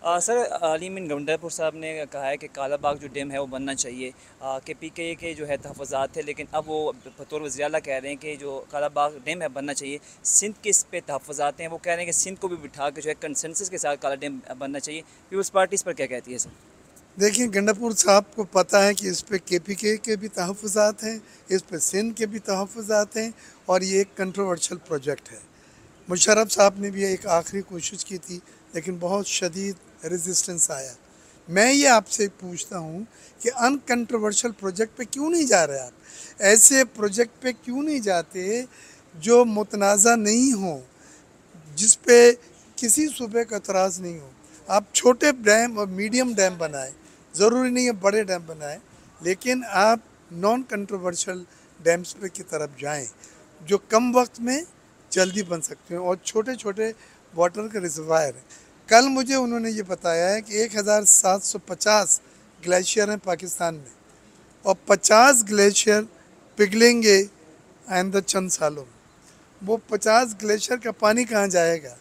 Sir Ali mean Gandapur साहब ने कहा है कि कालाबाग जो डैम है वो बनना चाहिए, कि पीके के जो है तहफ़्फ़ुज़ात है, लेकिन अब वो बतौर वज़ीर आला कह रहे हैं कि जो कालाबाग डैम है बनना चाहिए। सिंध के इस पे तहफ़्फ़ुज़ात हैं, वो कह रहे हैं कि सिंध को भी बिठा के जो है कंसेंसस के साथ काला डैम बनना चाहिए। पीपल्स पार्टी इस पर क्या कहती है सर? देखिए, गंडापुर साहब को पता है कि इस पे केपीके के भी तहफ़्फ़ुज़ात हैं, इस पे सिंध के भी तहफ़्फ़ुज़ात हैं और ये एक कंट्रोवर्शियल प्रोजेक्ट है। मुशर्रफ साहब ने भी एक आखिरी कोशिश की थी, लेकिन बहुत शदीद रेजिस्टेंस आया। मैं ये आपसे पूछता हूँ कि अनकंट्रोवर्शियल प्रोजेक्ट पे क्यों नहीं जा रहे आप? ऐसे प्रोजेक्ट पे क्यों नहीं जाते जो मुतनाज़ा नहीं हो, जिस पे किसी सूबे का एतराज़ नहीं हो। आप छोटे डैम और मीडियम डैम बनाएं, ज़रूरी नहीं है बड़े डैम बनाएं, लेकिन आप नॉन कंट्रोवर्शियल डैम्स पे की तरफ जाएं जो कम वक्त में जल्दी बन सकते हैं और छोटे छोटे वाटर के रिजर्वायर हैं। कल मुझे उन्होंने ये बताया है कि 1750 ग्लेशियर हैं पाकिस्तान में और 50 ग्लेशियर पिघलेंगे आइंदा चंद सालों में। वो 50 ग्लेशियर का पानी कहाँ जाएगा?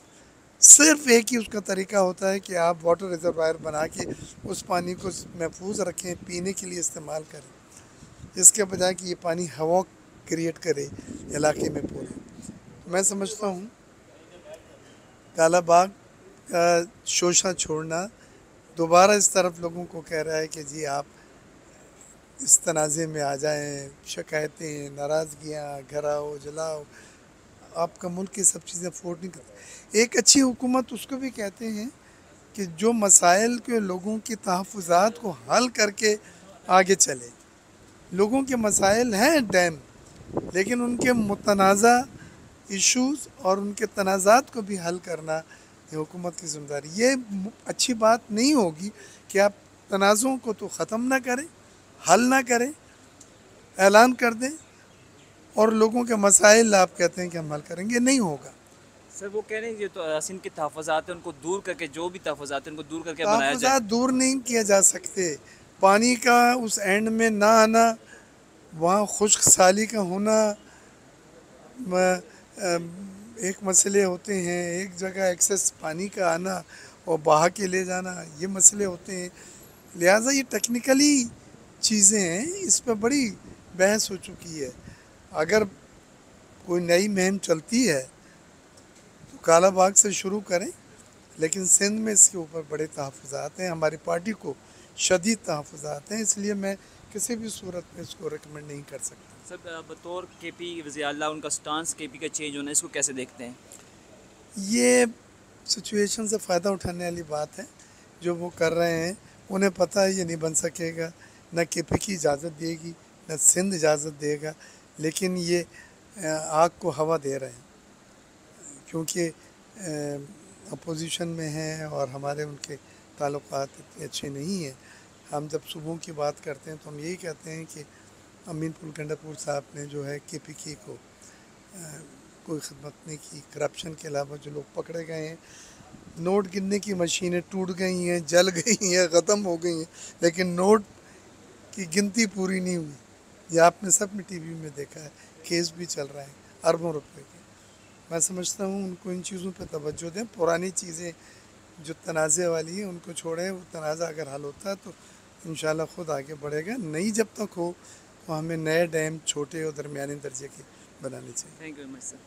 सिर्फ एक ही उसका तरीका होता है कि आप वाटर रिजर्वायर बना के उस पानी को महफूज रखें, पीने के लिए इस्तेमाल करें, इसके बजाय कि ये पानी हवा क्रिएट करे इलाके में पूरे। मैं समझता हूँ कालाबाग का शोशा छोड़ना दोबारा इस तरफ लोगों को कह रहा है कि जी आप इस तनाज़े में आ जाएं, शिकायतें, नाराज़गियाँ, घराओ जलाओ, आपका मुल्क ये सब चीज़ें अफोर्ड नहीं करता। एक अच्छी हुकूमत उसको भी कहते हैं कि जो मसाइल के लोगों की तहफ़्फ़ुज़ात को हल करके आगे चले। लोगों के मसाइल हैं डैम, लेकिन उनके मुतनाज़ा इश्यूज़ और उनके तनाज़ात को भी हल करना ये हुकूमत की ज़िम्मेदारी। ये अच्छी बात नहीं होगी कि आप तनाज़ों को तो ख़त्म ना करें, हल ना करें, ऐलान कर दें और लोगों के मसाइल आप कहते हैं कि हम हल करेंगे, नहीं होगा। सर वो कह रहे हैं ये तो सिंध के तहफ़्फ़ुज़ात हैं उनको दूर करके, जो भी तहफ़्फ़ुज़ात हैं उनको दूर करके बनाया जाए। तहफ़्फ़ुज़ात दूर नहीं किए जा सकते। पानी का उस एंड में ना आना, वहाँ खुश्क साली का होना, एक मसले होते हैं, एक जगह एक्सेस पानी का आना और बहा के ले जाना, ये मसले होते हैं। लिहाजा ये टेक्निकली चीज़ें हैं, इस पर बड़ी बहस हो चुकी है। अगर कोई नई मुहिम चलती है तो कालाबाग से शुरू करें, लेकिन सिंध में इसके ऊपर बड़े तहफ़्फ़ुज़ात हैं, हमारी पार्टी को शदीद तहफ़्फ़ुज़ात हैं, इसलिए मैं किसी भी सूरत में इसको रिकमेंड नहीं कर सकता। सर बतौर केपी वज़ीर आला उनका स्टांस केपी का चेंज होना, इसको कैसे देखते हैं? ये सिचुएशन से फ़ायदा उठाने वाली बात है जो वो कर रहे हैं। उन्हें पता है ये नहीं बन सकेगा, न केपी की इजाज़त देगी न सिंध इजाज़त देगा, लेकिन ये आग को हवा दे रहे हैं क्योंकि अपोजिशन में हैं और हमारे उनके ताल्लुकात इतने अच्छे नहीं हैं। हम जब सूबों की बात करते हैं तो हम यही कहते हैं कि अमीनपुर गंडापुर साहब ने जो है केपीके को कोई खिदमत नहीं की। करप्शन के अलावा जो लोग पकड़े गए हैं, नोट गिनने की मशीनें टूट गई हैं, जल गई हैं, ख़त्म हो गई हैं, लेकिन नोट की गिनती पूरी नहीं हुई। ये आपने सब में टीवी में देखा है, केस भी चल रहा है अरबों रुपए के। मैं समझता हूँ उनको इन चीज़ों पे तवज्जो दें, पुरानी चीज़ें जो तनाज़े वाली हैं उनको छोड़ें। वो तनाज़ा अगर हल होता है तो इंशाल्लाह ख़ुद आगे बढ़ेगा। नहीं जब तक हो तो हमें नए डैम छोटे और दरमियाने दर्जे के बनाने चाहिए। Thank you very much sir.